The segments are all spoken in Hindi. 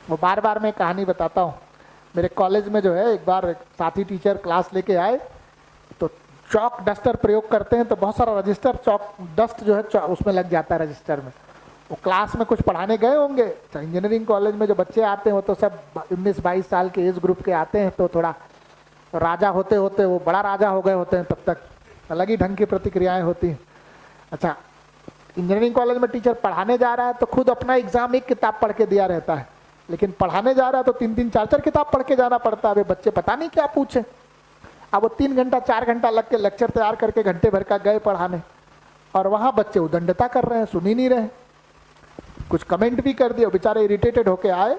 वो बार बार मैं कहानी बताता हूँ। मेरे कॉलेज में जो है, एक बार एक साथी टीचर क्लास लेके आए, तो चौक डस्टर प्रयोग करते हैं तो बहुत सारा रजिस्टर चौक डस्ट जो है उसमें लग जाता है रजिस्टर में। वो क्लास में कुछ पढ़ाने गए होंगे, इंजीनियरिंग कॉलेज में जो बच्चे आते हैं वो तो सब 19-22 साल के एज ग्रुप के आते हैं, तो थोड़ा राजा होते होते वो बड़ा राजा हो गए होते हैं, तब तक अलग ही ढंग की प्रतिक्रियाएं होती हैं। अच्छा, इंजीनियरिंग कॉलेज में टीचर पढ़ाने जा रहा है तो खुद अपना एग्जाम एक किताब पढ़ के दिया रहता है, लेकिन पढ़ाने जा रहा है तो 3-3 4-4 किताब पढ़ के जाना पड़ता है। वे बच्चे पता नहीं क्या पूछे। अब वो 3 घंटा 4 घंटा लग के लेक्चर तैयार करके घंटे भर का गए पढ़ाने, और वहां बच्चे उदंडता कर रहे हैं, सुन ही नहीं रहे, कुछ कमेंट भी कर दिए। बेचारे इरिटेटेड होके आए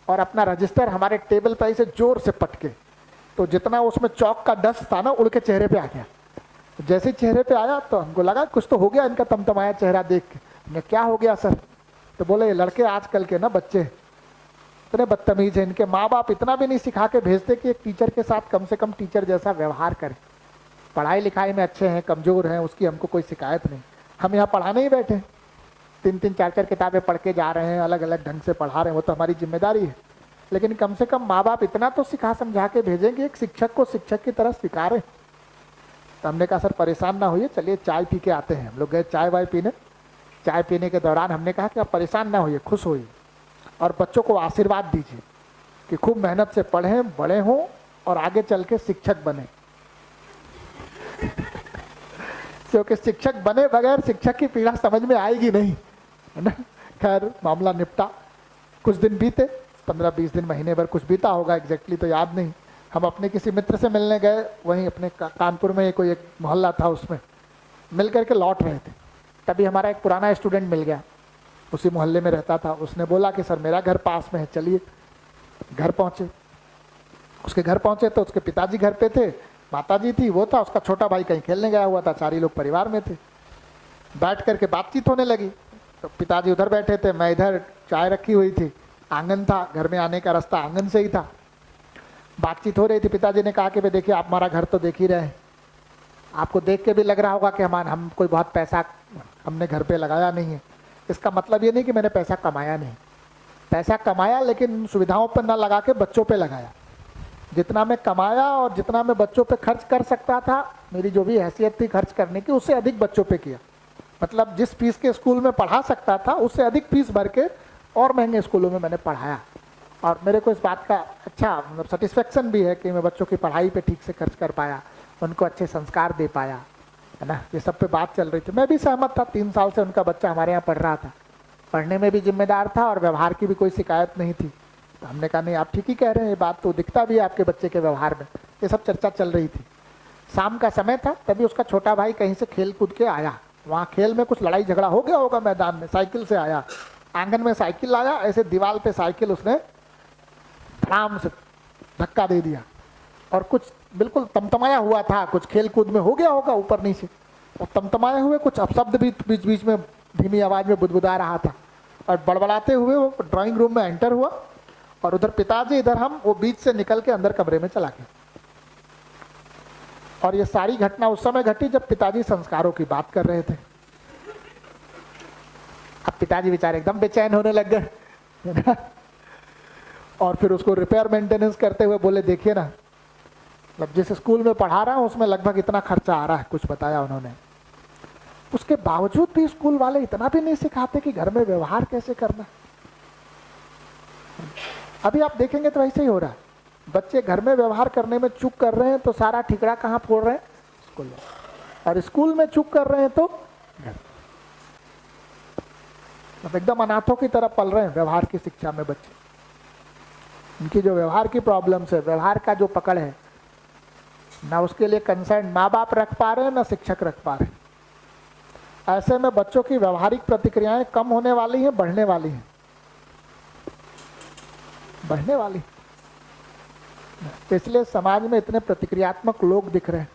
और अपना रजिस्टर हमारे टेबल पर ऐसे जोर से पटके, तो जितना उसमें चौक का डस्ट था ना उड़ के चेहरे पे आ गया। जैसे चेहरे पे आया तो हमको लगा कुछ तो हो गया इनका तमतमाया चेहरा देख के। हमने क्या हो गया सर? तो बोले ये लड़के आजकल के ना बच्चे इतने बदतमीज हैं, इनके माँ बाप इतना भी नहीं सिखा के भेजते कि एक टीचर के साथ कम से कम टीचर जैसा व्यवहार करें। पढ़ाई लिखाई में अच्छे हैं, कमजोर हैं, उसकी हमको कोई शिकायत नहीं। हम यहाँ पढ़ाने ही बैठे, 3-3 4-4 किताबें पढ़ के जा रहे हैं, अलग अलग ढंग से पढ़ा रहे हैं, वो तो हमारी जिम्मेदारी है, लेकिन कम से कम माँ बाप इतना तो सिखा समझा के भेजेंगे, एक शिक्षक को शिक्षक की तरह स्वीकारें। तो हमने कहा सर परेशान ना होइए, चलिए चाय पी के आते हैं। हम लोग गए चाय वाय पीने। चाय पीने के दौरान हमने कहा कि आप परेशान ना होइए, खुश होइए और बच्चों को आशीर्वाद दीजिए कि खूब मेहनत से पढ़ें, बड़े हों और आगे चल के शिक्षक बने। क्योंकि शिक्षक बने बगैर शिक्षक की पीड़ा समझ में आएगी नहीं, है ना। खैर मामला निपटा। कुछ दिन बीते, 15-20 दिन, महीने भर कुछ बीता होगा, एग्जैक्टली तो याद नहीं। हम अपने किसी मित्र से मिलने गए, वहीं अपने कानपुर में कोई एक मोहल्ला था, उसमें मिल करके लौट रहे थे। तभी हमारा एक पुराना स्टूडेंट मिल गया, उसी मोहल्ले में रहता था। उसने बोला कि सर मेरा घर पास में है, चलिए। घर पहुँचे, उसके घर पहुँचे तो उसके पिताजी घर पे थे, माताजी थी, वो था, उसका छोटा भाई कहीं खेलने गया हुआ था, 4 ही लोग परिवार में थे। बैठ करके बातचीत होने लगी। तो पिताजी उधर बैठे थे, मैं इधर, चाय रखी हुई थी, आंगन था, घर में आने का रास्ता आंगन से ही था। बातचीत हो रही थी। पिताजी ने कहा कि भाई देखिए, आप हमारा घर तो देख ही रहे हैं, आपको देख के भी लग रहा होगा कि हम कोई बहुत पैसा हमने घर पे लगाया नहीं है। इसका मतलब ये नहीं कि मैंने पैसा कमाया नहीं, पैसा कमाया, लेकिन सुविधाओं पर ना लगा के बच्चों पे लगाया। जितना मैं कमाया और जितना मैं बच्चों पे खर्च कर सकता था, मेरी जो भी हैसियत थी खर्च करने की, उससे अधिक बच्चों पे किया। मतलब जिस फीस के स्कूल में पढ़ा सकता था उससे अधिक फीस भर के और महंगे स्कूलों में मैंने पढ़ाया। और मेरे को इस बात का अच्छा मतलब सेटिस्फेक्शन भी है कि मैं बच्चों की पढ़ाई पे ठीक से खर्च कर पाया, उनको अच्छे संस्कार दे पाया, है ना। ये सब पे बात चल रही थी, मैं भी सहमत था। 3 साल से उनका बच्चा हमारे यहाँ पढ़ रहा था, पढ़ने में भी जिम्मेदार था और व्यवहार की भी कोई शिकायत नहीं थी। तो हमने कहा नहीं, आप ठीक ही कह रहे हैं, ये बात तो दिखता भी है आपके बच्चे के व्यवहार में। ये सब चर्चा चल रही थी। शाम का समय था, तभी उसका छोटा भाई कहीं से खेल कूद के आया। वहाँ खेल में कुछ लड़ाई झगड़ा हो गया होगा मैदान में, साइकिल से आया, आंगन में साइकिल लाया, ऐसे दीवार पे साइकिल उसने धड़ाम से धक्का दे दिया, और कुछ बिल्कुल तमतमाया हुआ था, कुछ खेल कूद में हो गया होगा ऊपर नीचे, और तमतमाए हुए कुछ अपशब्द भी बीच बीच में धीमी आवाज में बुदबुदा रहा था। और बड़बड़ाते हुए वो ड्राइंग रूम में एंटर हुआ, और उधर पिताजी, इधर हम, वो बीच से निकल के अंदर कमरे में चला गया। और ये सारी घटना उस समय घटी जब पिताजी संस्कारों की बात कर रहे थे। अब पिताजी बेचारे एकदम बेचैन होने लग गए, और फिर उसको रिपेयर मेंटेनेंस करते हुए बोले देखिए ना, मतलब जिस स्कूल में पढ़ा रहा हूँ उसमें लगभग इतना खर्चा आ रहा है, कुछ बताया उन्होंने। उसके बावजूद भी स्कूल वाले इतना भी नहीं सिखाते कि घर में व्यवहार कैसे करना। अभी आप देखेंगे तो ऐसे ही हो रहा है, बच्चे घर में व्यवहार करने में चूक कर रहे हैं तो सारा ठिकरा कहाँ फोड़ रहे हैं? स्कूल में। और स्कूल में चूक कर रहे हैं तो घर। अब एकदम अनाथों की तरह पल रहे हैं व्यवहार की शिक्षा में बच्चे। उनकी जो व्यवहार की प्रॉब्लम्स है, व्यवहार का जो पकड़ है ना, उसके लिए कंसर्न माँ बाप रख पा रहे हैं ना शिक्षक रख पा रहे हैं। ऐसे में बच्चों की व्यवहारिक प्रतिक्रियाएं कम होने वाली हैं, बढ़ने वाली हैं, बढ़ने वाली। इसलिए समाज में इतने प्रतिक्रियात्मक लोग दिख रहे हैं।